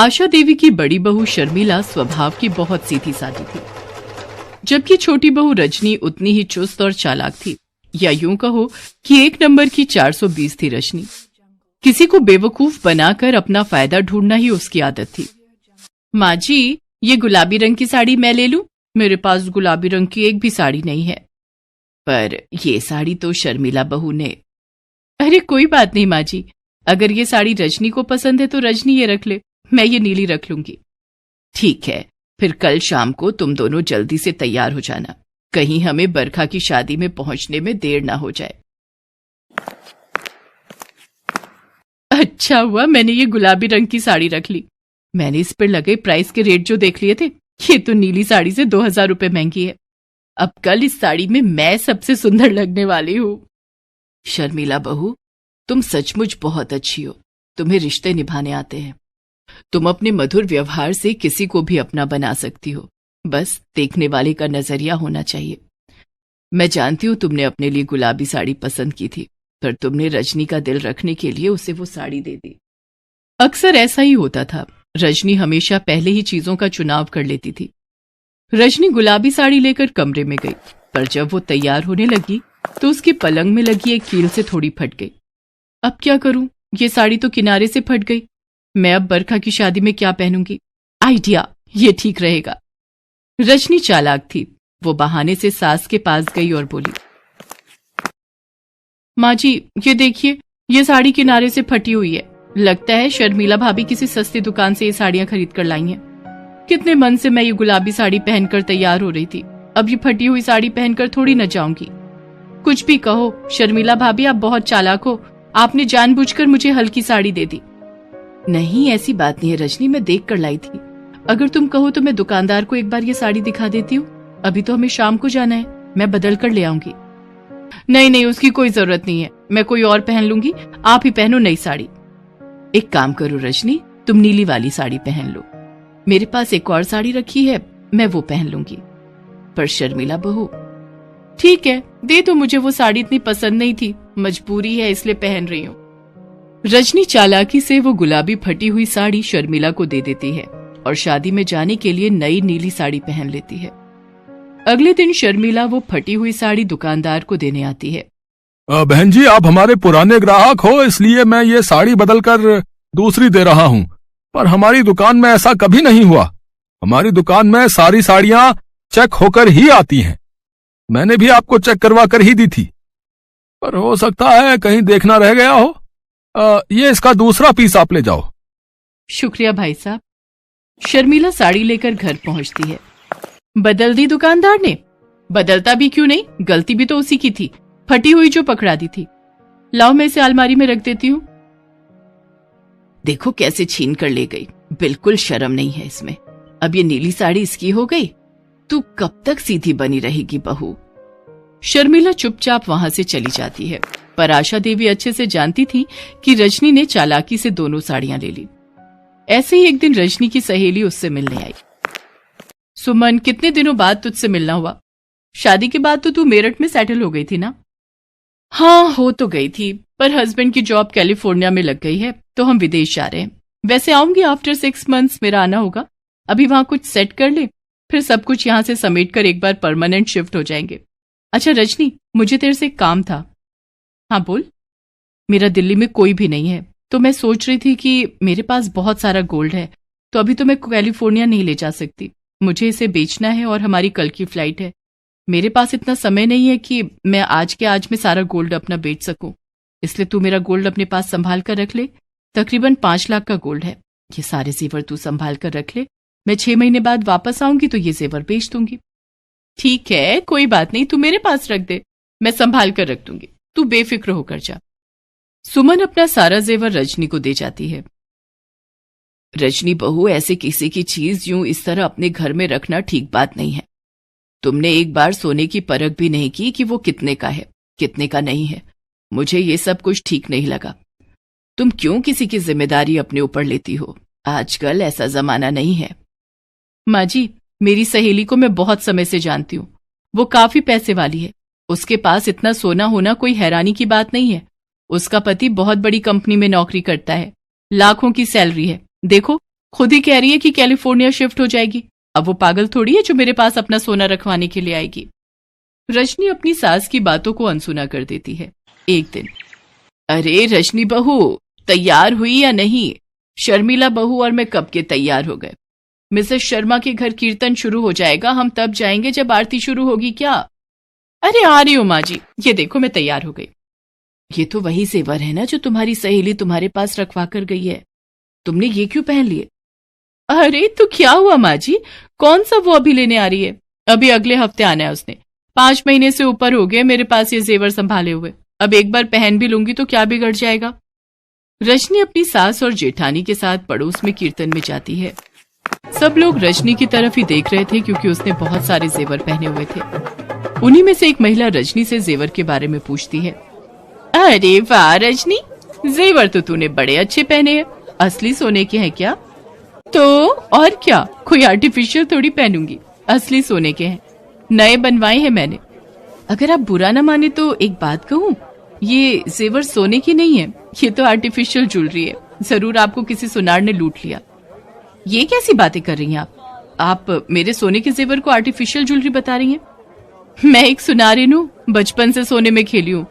आशा देवी की बड़ी बहू शर्मिला स्वभाव की बहुत सीधी सादी थी, जबकि छोटी बहू रजनी उतनी ही चुस्त और चालाक थी, या यूं कहो कि एक नंबर की 420 थी रजनी। किसी को बेवकूफ बनाकर अपना फायदा ढूंढना ही उसकी आदत थी। माँ जी, ये गुलाबी रंग की साड़ी मैं ले लूं? मेरे पास गुलाबी रंग की एक भी साड़ी नहीं है। पर ये साड़ी तो शर्मिला बहू ने। अरे कोई बात नहीं माँ जी, अगर ये साड़ी रजनी को पसंद है तो रजनी ये रख ले, मैं ये नीली रख लूंगी। ठीक है, फिर कल शाम को तुम दोनों जल्दी से तैयार हो जाना, कहीं हमें बरखा की शादी में पहुंचने में देर ना हो जाए। अच्छा हुआ मैंने ये गुलाबी रंग की साड़ी रख ली। मैंने इस पर लगे प्राइस के रेट जो देख लिए थे, ये तो नीली साड़ी से 2000 रुपए महंगी है। अब कल इस साड़ी में मैं सबसे सुंदर लगने वाली हूँ। शर्मिला बहू, तुम सचमुच बहुत अच्छी हो, तुम्हें रिश्ते निभाने आते हैं। तुम अपने मधुर व्यवहार से किसी को भी अपना बना सकती हो, बस देखने वाले का नजरिया होना चाहिए। मैं जानती हूँ तुमने अपने लिए गुलाबी साड़ी पसंद की थी, पर तुमने रजनी का दिल रखने के लिए उसे वो साड़ी दे दी। अक्सर ऐसा ही होता था, रजनी हमेशा पहले ही चीजों का चुनाव कर लेती थी। रजनी गुलाबी साड़ी लेकर कमरे में गई, पर जब वो तैयार होने लगी तो उसके पलंग में लगी एक कील से थोड़ी फट गई। अब क्या करूं, ये साड़ी तो किनारे से फट गई। मैं अब बरखा की शादी में क्या पहनूंगी? आइडिया, ये ठीक रहेगा। रजनी चालाक थी, वो बहाने से सास के पास गई और बोली, माँ जी ये देखिए, ये साड़ी किनारे से फटी हुई है। लगता है शर्मिला भाभी किसी सस्ती दुकान से ये साड़ियां खरीद कर लाई हैं। कितने मन से मैं ये गुलाबी साड़ी पहनकर तैयार हो रही थी, अब ये फटी हुई साड़ी पहनकर थोड़ी न जाऊंगी। कुछ भी कहो शर्मिला भाभी, आप बहुत चालाक हो, आपने जानबूझकर मुझे हल्की साड़ी दे दी। नहीं, ऐसी बात नहीं है रजनी, मैं देख कर लाई थी। अगर तुम कहो तो मैं दुकानदार को एक बार ये साड़ी दिखा देती हूँ। अभी तो हमें शाम को जाना है, मैं बदल कर ले आऊंगी। नहीं नहीं, उसकी कोई जरूरत नहीं है, मैं कोई और पहन लूंगी, आप ही पहनो नई साड़ी। एक काम करो रजनी, तुम नीली वाली साड़ी पहन लो, मेरे पास एक और साड़ी रखी है, मैं वो पहन लूंगी। पर शर्मिला बहू, ठीक है दे दो, मुझे वो साड़ी इतनी पसंद नहीं थी, मजबूरी है इसलिए पहन रही हूँ। रजनी चालाकी से वो गुलाबी फटी हुई साड़ी शर्मिला को दे देती है और शादी में जाने के लिए नई नीली साड़ी पहन लेती है। अगले दिन शर्मिला वो फटी हुई साड़ी दुकानदार को देने आती है। बहन जी, आप हमारे पुराने ग्राहक हो, इसलिए मैं ये साड़ी बदल कर दूसरी दे रहा हूँ, पर हमारी दुकान में ऐसा कभी नहीं हुआ। हमारी दुकान में सारी साड़ियां चेक होकर ही आती हैं। मैंने भी आपको चेक करवा कर ही दी थी, पर हो सकता है कहीं देखना रह गया हो। ये इसका दूसरा पीस आप ले जाओ। शुक्रिया भाई साहब। शर्मिला साड़ी लेकर घर पहुंचती है। बदल दी दुकानदार ने? बदलता भी क्यों नहीं, गलती भी तो उसी की थी, फटी हुई जो पकड़ा दी थी। लाओ मैं इसे अलमारी में रख देती हूँ। देखो कैसे छीन कर ले गई, बिल्कुल शर्म नहीं है इसमें। अब ये नीली साड़ी इसकी हो गई, तू कब तक सीधी बनी रहेगी बहू। शर्मिला चुपचाप वहां से चली जाती है, पर आशा देवी अच्छे से जानती थी कि रजनी ने चालाकी से दोनों साड़ियां ले ली। ऐसे ही एक दिन रजनी की सहेली उससे मिलने आई। सुमन, कितने दिनों बाद तुझसे मिलना हुआ। शादी के बाद तो तू मेरठ में सेटल हो गई थी ना? हाँ हो तो गई थी, पर हस्बैंड की जॉब कैलिफोर्निया में लग गई है, तो हम विदेश जा रहे हैं। वैसे आऊंगी आफ्टर 6 मंथ्स, मेरा आना होगा। अभी वहां कुछ सेट कर ले, फिर सब कुछ यहाँ से समेट कर एक बार परमानेंट शिफ्ट हो जाएंगे। अच्छा रजनी, मुझे तेरे से एक काम था। हाँ बोल। मेरा दिल्ली में कोई भी नहीं है, तो मैं सोच रही थी कि मेरे पास बहुत सारा गोल्ड है, तो अभी तो मैं कैलिफोर्निया नहीं ले जा सकती, मुझे इसे बेचना है और हमारी कल की फ्लाइट है। मेरे पास इतना समय नहीं है कि मैं आज के आज में सारा गोल्ड अपना बेच सकूं, इसलिए तू मेरा गोल्ड अपने पास संभाल कर रख ले। तकरीबन 5 लाख का गोल्ड है, ये सारे जेवर तू संभाल कर रख ले। मैं 6 महीने बाद वापस आऊंगी तो ये जेवर बेच दूंगी। ठीक है, कोई बात नहीं, तू मेरे पास रख दे, मैं संभाल कर रख दूंगी, तू बेफिक्र होकर जा। सुमन अपना सारा जेवर रजनी को दे जाती है। रजनी बहू, ऐसे किसी की चीज यूं इस तरह अपने घर में रखना ठीक बात नहीं है। तुमने एक बार सोने की परख भी नहीं की कि वो कितने का है, कितने का नहीं है। मुझे ये सब कुछ ठीक नहीं लगा। तुम क्यों किसी की जिम्मेदारी अपने ऊपर लेती हो? आजकल ऐसा जमाना नहीं है। माँ जी, मेरी सहेली को मैं बहुत समय से जानती हूँ, वो काफी पैसे वाली है। उसके पास इतना सोना होना कोई हैरानी की बात नहीं है। उसका पति बहुत बड़ी कंपनी में नौकरी करता है, लाखों की सैलरी है। देखो खुद ही कह रही है कि कैलिफोर्निया शिफ्ट हो जाएगी। अब वो पागल थोड़ी है जो मेरे पास अपना सोना रखवाने के लिए आएगी। रजनी अपनी सास की बातों को अनसुना कर देती है। एक दिन, अरे रजनी बहू, तैयार हुई या नहीं? शर्मिला बहू और मैं कब के तैयार हो गए। मिसेस शर्मा के घर कीर्तन शुरू हो जाएगा, हम तब जाएंगे जब आरती शुरू होगी। क्या? अरे आ रही हूं माँ जी, ये देखो मैं तैयार हो गई। ये तो वही जेवर है ना जो तुम्हारी सहेली तुम्हारे पास रखवा कर गई है। तुमने ये क्यों पहन लिए? अरे तो क्या हुआ माँ जी, कौन सा वो अभी लेने आ रही है? अभी अगले हफ्ते आना है उसने। 5 महीने से ऊपर हो गए मेरे पास ये जेवर संभाले हुए। अब एक बार पहन भी लूंगी तो क्या बिगड़ जाएगा। रजनी अपनी सास और जेठानी के साथ पड़ोस में कीर्तन में जाती है। सब लोग रजनी की तरफ ही देख रहे थे क्योंकि उसने बहुत सारे जेवर पहने हुए थे। उन्हीं में से एक महिला रजनी से जेवर के बारे में पूछती है। अरे वाह रजनी, जेवर तो तूने बड़े अच्छे पहने हैं। असली सोने के हैं क्या? तो और क्या, कोई आर्टिफिशियल थोड़ी पहनूंगी, असली सोने के हैं, नए बनवाए हैं मैंने। अगर आप बुरा ना माने तो एक बात कहूँ, ये जेवर सोने की नहीं है, ये तो आर्टिफिशियल ज्वेलरी है। जरूर आपको किसी सुनार ने लूट लिया। ये कैसी बातें कर रही हैं आप मेरे सोने के जेवर को आर्टिफिशियल ज्वेलरी बता रही हैं? मैं एक सुनारिन हूँ, बचपन से सोने में खेली हूँ।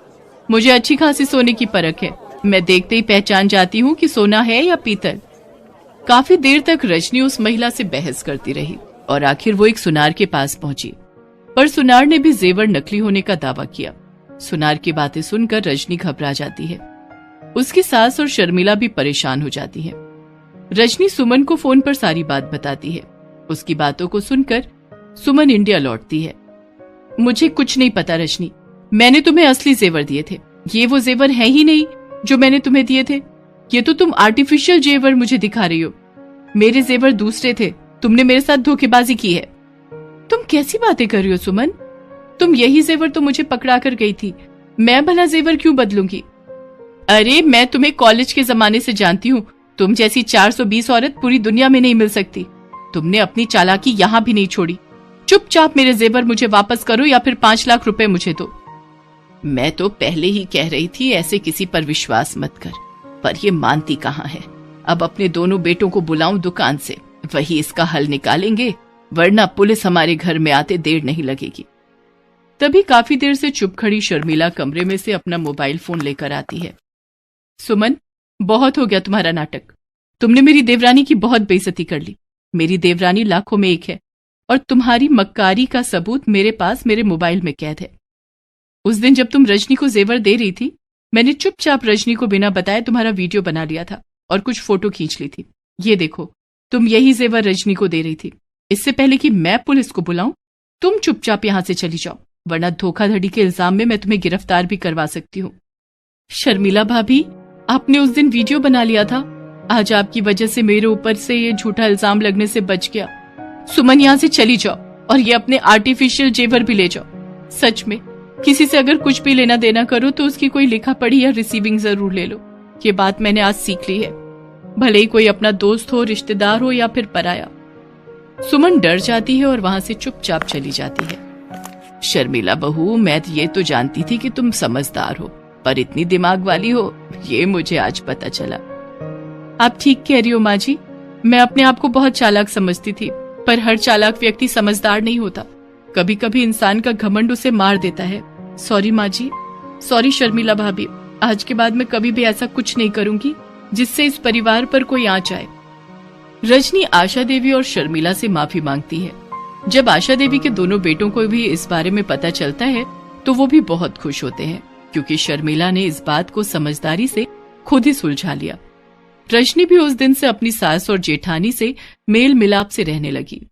मुझे अच्छी खासी सोने की परख है। मैं देखते ही पहचान जाती हूँ कि सोना है या पीतल। काफी देर तक रजनी उस महिला से बहस करती रही और आखिर वो एक सुनार के पास पहुंची, पर सुनार ने भी जेवर नकली होने का दावा किया। सुनार की बातें सुनकर रजनी घबरा जाती है। उसकी सास और शर्मिला भी परेशान हो जाती है। रजनी सुमन को फोन पर सारी बात बताती है। उसकी बातों को सुनकर सुमन इंडिया लौटती है। मुझे कुछ नहीं पता रजनी, मैंने तुम्हें असली जेवर दिए थे। ये वो जेवर है ही नहीं जो मैंने तुम्हें दिए थे। ये तो तुम आर्टिफिशियल जेवर मुझे दिखा रही हो। मेरे जेवर दूसरे थे, तुमने मेरे साथ धोखेबाजी की है। तुम कैसी बातें कर रही हो सुमन? तुम यही जेवर तो मुझे पकड़ा कर गई थी। मैं भला जेवर क्यों बदलूंगी? अरे मैं तुम्हें कॉलेज के जमाने से जानती हूँ। तुम जैसी 420 औरत पूरी दुनिया में नहीं मिल सकती। तुमने अपनी चालाकी यहाँ भी नहीं छोड़ी। चुपचाप मेरे जेवर मुझे वापस करो या फिर 5 लाख रुपए मुझे दो। मैं तो पहले ही कह रही थी ऐसे किसी पर विश्वास मत कर, पर ये मानती कहाँ है। अब अपने दोनों बेटों को बुलाऊं दुकान से, वही इसका हल निकालेंगे, वरना पुलिस हमारे घर में आते देर नहीं लगेगी। तभी काफी देर से चुप खड़ी शर्मिला कमरे में से अपना मोबाइल फोन लेकर आती है। सुमन, बहुत हो गया तुम्हारा नाटक। तुमने मेरी देवरानी की बहुत बेइज्जती कर ली। मेरी देवरानी लाखों में एक है और तुम्हारी मक्कारी का सबूत मेरे पास मेरे मोबाइल में कैद है। उस दिन जब तुम रजनी को जेवर दे रही थी, मैंने चुपचाप रजनी को बिना बताए तुम्हारा वीडियो बना लिया था और कुछ फोटो खींच ली थी। ये देखो, तुम यही जेवर रजनी को दे रही थी। इससे पहले कि मैं पुलिस को बुलाऊं, तुम चुपचाप यहां से चली जाओ, वरना धोखाधड़ी के इल्जाम में मैं तुम्हें गिरफ्तार भी करवा सकती हूँ। शर्मिला भाभी, आपने उस दिन वीडियो बना लिया था। आज आपकी वजह से मेरे ऊपर से ये झूठा इल्जाम लगने से बच गया। सुमन, यहाँ से चली जाओ और ये अपने आर्टिफिशियल जेवर भी ले जाओ। सच में किसी से अगर कुछ भी लेना देना करो तो उसकी कोई लिखा पढ़ी या रिसीविंग जरूर ले लो। ये बात मैंने आज सीख ली है, भले ही कोई अपना दोस्त हो, रिश्तेदार हो या फिर पराया। सुमन डर जाती है और वहां से चुपचाप चली जाती है। शर्मिला बहू, मैं ये तो जानती थी कि तुम समझदार हो, पर इतनी दिमाग वाली हो ये मुझे आज पता चला। आप ठीक कह रही हो माँ जी, मैं अपने आप को बहुत चालाक समझती थी, पर हर चालाक व्यक्ति समझदार नहीं होता। कभी कभी इंसान का घमंड उसे मार देता है। सॉरी माँ जी, सॉरी शर्मिला भाभी। आज के बाद मैं कभी भी ऐसा कुछ नहीं करूंगी जिससे इस परिवार पर कोई आंच आए। रजनी आशा देवी और शर्मिला से माफी मांगती है। जब आशा देवी के दोनों बेटों को भी इस बारे में पता चलता है तो वो भी बहुत खुश होते हैं, क्योंकि शर्मिला ने इस बात को समझदारी से खुद ही सुलझा लिया। रजनी भी उस दिन से अपनी सास और जेठानी से मेल मिलाप से रहने लगी।